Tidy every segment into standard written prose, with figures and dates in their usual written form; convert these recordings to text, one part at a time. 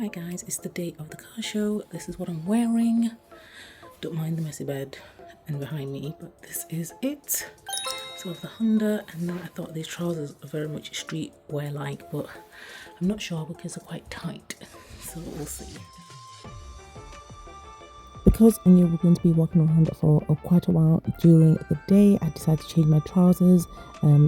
Hi guys, it's the day of the car show. This is what I'm wearing. Don't mind the messy bed and behind me, but this is it. So of the Honda, and then I thought these trousers are very much street wear like, but I'm not sure because they're quite tight. So we'll see. Because I knew we were going to be walking around for quite a while during the day, I decided to change my trousers.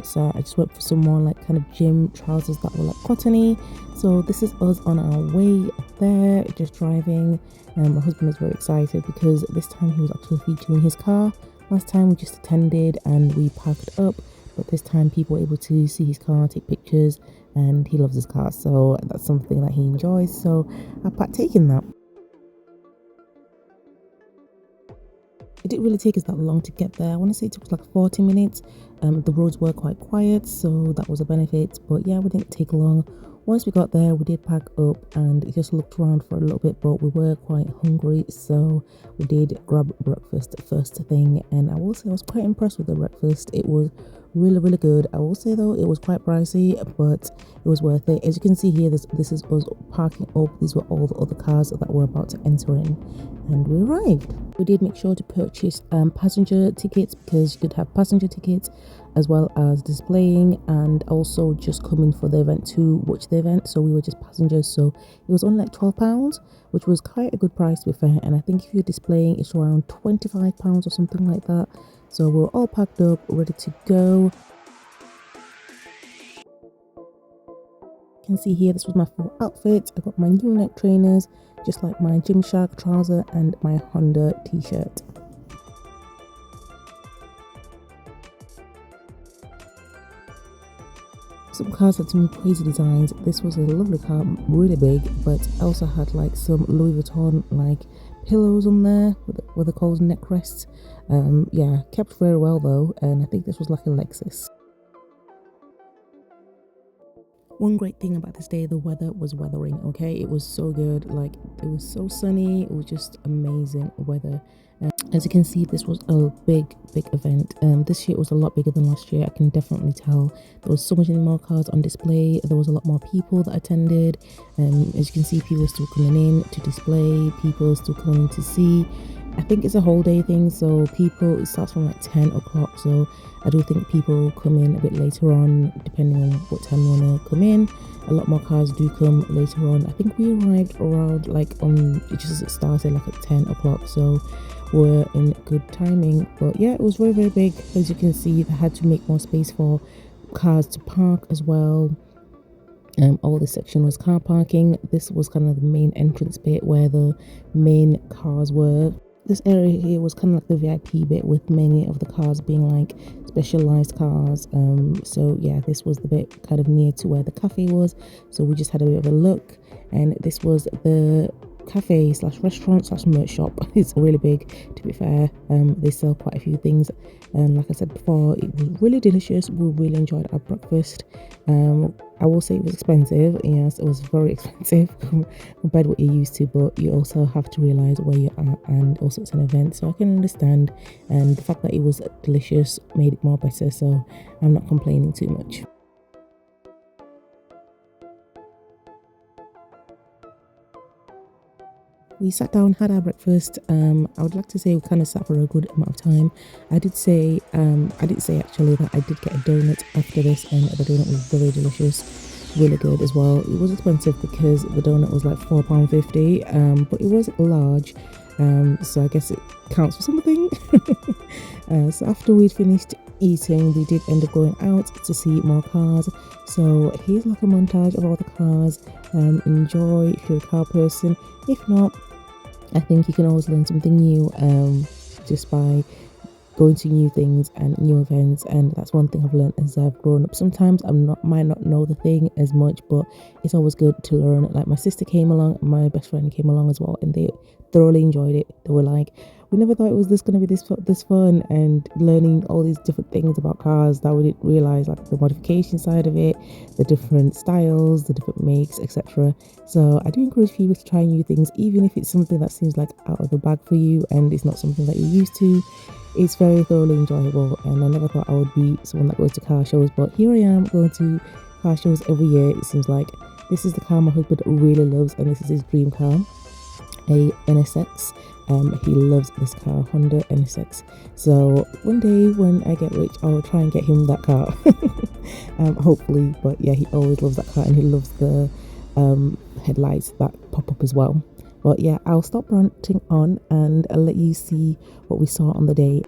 So I just went for some more like kind of gym trousers that were like cottony. So this is us on our way there, just driving. My husband was very excited because this time he was actually featuring his car. Last time we just attended and we packed up, but this time people were able to see his car, take pictures, and he loves his car. So that's something that he enjoys. So I partake in that. It didn't really take us that long to get there. I want to say it took us like 40 minutes. The roads were quite quiet, so that was a benefit. But yeah, we didn't take long. Once we got there, we did pack up and just looked around for a little bit, but we were quite hungry, so we did grab breakfast first thing. And I will say I was quite impressed with the breakfast. It was really good. I will say though, it was quite pricey, but it was worth it. As you can see here, this is us parking up. These were all the other cars that were about to enter in, and we arrived. We did make sure to purchase passenger tickets, because you could have passenger tickets as well as displaying, and also just coming for the event to watch the event. So we were just passengers, so it was only like £12, which was quite a good price to be fair. And I think if you're displaying, it's around £25 or something like that. So we're all packed up, ready to go. You can see here, this was my full outfit. I got my new neck trainers, just like my Gymshark trouser and my Honda t-shirt. Some cars had some crazy designs. This was a lovely car, really big, but also had like some Louis Vuitton like pillows on there with the called neck rests. Yeah, kept very well though, and I think this was like a Lexus. One great thing about this day, the weather was weathering. Okay, it was so good. Like, it was so sunny. It was just amazing weather. As you can see, this was a big event. This year it was a lot bigger than last year. I can definitely tell there was so much more cars on display. There was a lot more people that attended. As you can see, people are still coming in to display, people are still coming to see. I think it's a whole day thing, so it starts from like 10 o'clock, so I do think people come in a bit later on, depending on what time you want to come in. A lot more cars do come later on. I think we arrived around like it just started like at 10 o'clock, so we're in good timing. But yeah, it was very big. As you can see, they had to make more space for cars to park as well. All this section was car parking. This was kind of the main entrance bit where the main cars were. This area here was kind of like the VIP bit, with many of the cars being like specialized cars. So yeah, this was the bit kind of near to where the cafe was, so we just had a bit of a look. And this was the cafe slash restaurant slash merch shop. It's really big, to be fair. They sell quite a few things, and like I said before, it was really delicious. We really enjoyed our breakfast. I will say it was expensive. Yes, it was very expensive compared to what you're used to, but you also have to realize where you are, and also it's an event, so I can understand. And the fact that it was delicious made it more better, so I'm not complaining too much. We sat down, had our breakfast. I would like to say we kind of sat for a good amount of time. I did say actually that I did get a donut after this, and the donut was very delicious, really good as well. It was expensive because the donut was like £4.50, but it was large, so I guess it counts for something. So after we'd finished eating, we did end up going out to see more cars. So here's like a montage of all the cars. Enjoy if you're a car person. If not, I think you can always learn something new just by going to new things and new events. And that's one thing I've learned as I've grown up. Sometimes might not know the thing as much, but it's always good to learn. Like my sister came along, my best friend came along as well, and they thoroughly enjoyed it. They were like, we never thought it was going to be this fun, and learning all these different things about cars that we didn't realize, like the modification side of it, the different styles, the different makes, etc. So I do encourage people to try new things, even if it's something that seems like out of the bag for you and it's not something that you're used to. It's very thoroughly enjoyable, and I never thought I would be someone that goes to car shows, but here I am going to car shows every year. It seems like This is the car my husband really loves, and this is his dream car, a NSX. He loves this car, Honda NSX. So one day when I get rich, I'll try and get him that car. Hopefully. But yeah, he always loves that car, and he loves the headlights that pop up as well. But yeah, I'll stop ranting on and I'll let you see what we saw on the day.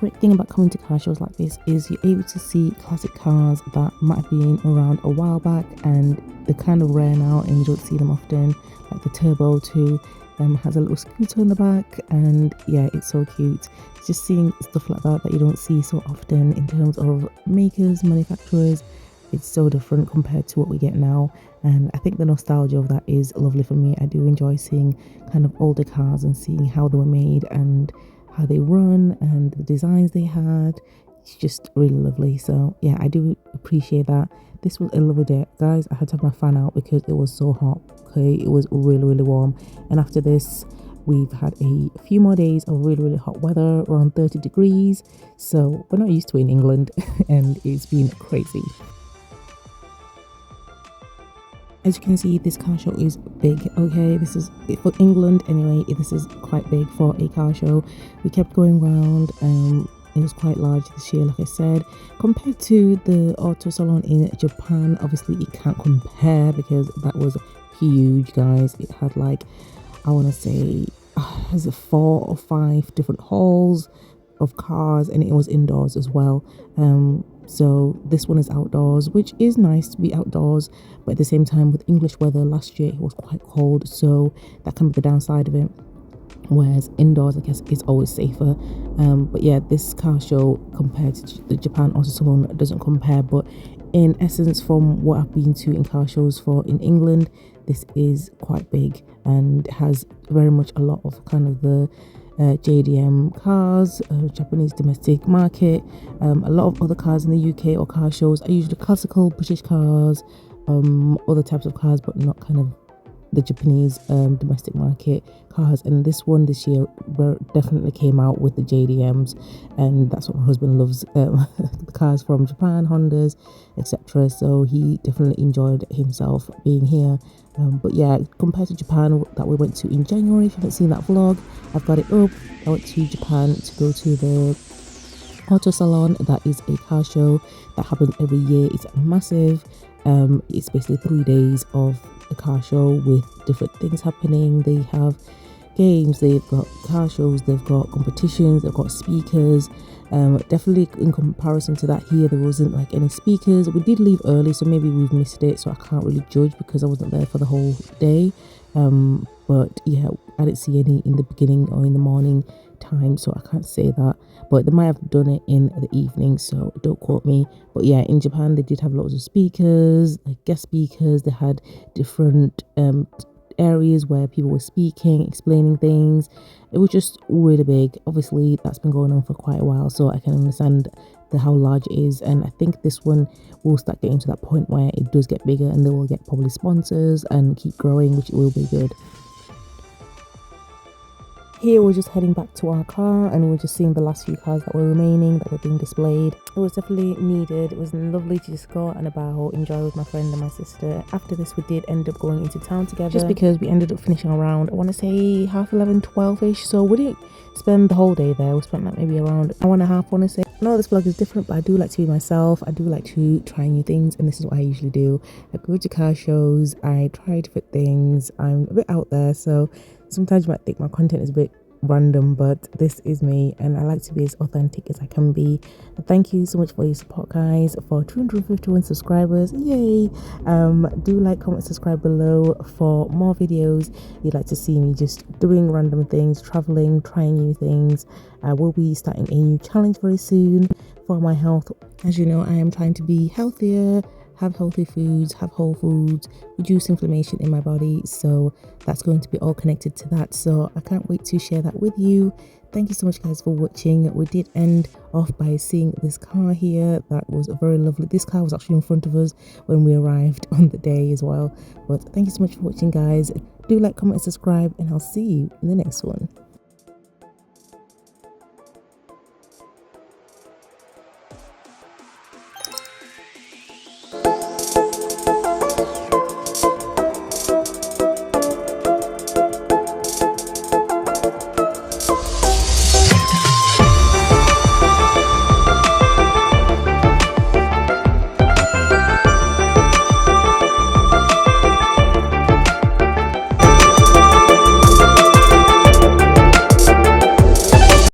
Great thing about coming to car shows like this is you're able to see classic cars that might have been around a while back, and they're kind of rare now and you don't see them often, like the Turbo 2 has a little scooter in the back, and yeah, it's so cute. Just seeing stuff like that you don't see so often in terms of makers, manufacturers, it's so different compared to what we get now, and I think the nostalgia of that is lovely for me. I do enjoy seeing kind of older cars and seeing how they were made and how they run and the designs they had. It's just really lovely. So yeah, I do appreciate that. This was a lovely day, guys. I had to have my fan out because it was so hot. Okay, it was really warm, and after this we've had a few more days of really hot weather, around 30 degrees, so we're not used to it in England and it's been crazy. As you can see, this car show is big. Okay, this is for England anyway. This is quite big for a car show. We kept going round. It was quite large this year, like I said, compared to the auto salon in Japan. Obviously it can't compare because that was huge, guys. It had like, I want to say, has it 4 or 5 different halls of cars, and it was indoors as well. So this one is outdoors, which is nice to be outdoors, but at the same time, with English weather last year, it was quite cold, so that can be the downside of it. Whereas indoors, I guess, is always safer. But yeah, this car show compared to the Japan Auto Salon doesn't compare, but in essence, from what I've been to in car shows for in England, this is quite big and has very much a lot of kind of the JDM cars, Japanese domestic market. A lot of other cars in the UK or car shows are usually classical British cars, other types of cars, but not kind of the Japanese domestic market cars. And this one this year definitely came out with the JDMs, and that's what my husband loves, the cars from Japan, Hondas, etc. So he definitely enjoyed himself being here. But yeah, compared to Japan that we went to in January, if you haven't seen that vlog, I've got it up. I went to Japan to go to the auto salon. That is a car show that happens every year. It's massive. It's basically 3 days of a car show with different things happening. They have games, they've got car shows, they've got competitions, they've got speakers. Definitely in comparison to that, here there wasn't like any speakers. We did leave early, so maybe we've missed it, so I can't really judge because I wasn't there for the whole day. But yeah, I didn't see any in the beginning or in the morning time, so I can't say that, but they might have done it in the evening, so don't quote me. But yeah, in Japan they did have lots of speakers, like guest speakers. They had different areas where people were speaking, explaining things. It was just really big. Obviously that's been going on for quite a while, so I can understand how large it is, and I think this one will start getting to that point where it does get bigger and they will get probably sponsors and keep growing, which will be good. Here we're just heading back to our car and we're just seeing the last few cars that were remaining, that were being displayed. It was definitely needed. It was lovely to just go out and about, enjoy with my friend and my sister. After this we did end up going into town together, just because we ended up finishing around, I want to say 11:30, 12ish. So we didn't spend the whole day there. We spent like maybe around an hour and a half, I want to say. I know this vlog is different, but I do like to be myself. I do like to try new things, and this is what I usually do. I go to car shows, I try different things. I'm a bit out there, so sometimes you might think my content is a bit random, but this is me and I like to be as authentic as I can be. Thank you so much for your support, guys. For 251 subscribers, yay! Do like, comment, subscribe below for more videos you'd like to see me just doing random things, traveling, trying new things. I will be starting a new challenge very soon for my health. As you know, I am trying to be healthier, have healthy foods, have whole foods, reduce inflammation in my body. So that's going to be all connected to that. So I can't wait to share that with you. Thank you so much, guys, for watching. We did end off by seeing this car here. That was very lovely. This car was actually in front of us when we arrived on the day as well. But thank you so much for watching, guys. Do like, comment, and subscribe, and I'll see you in the next one.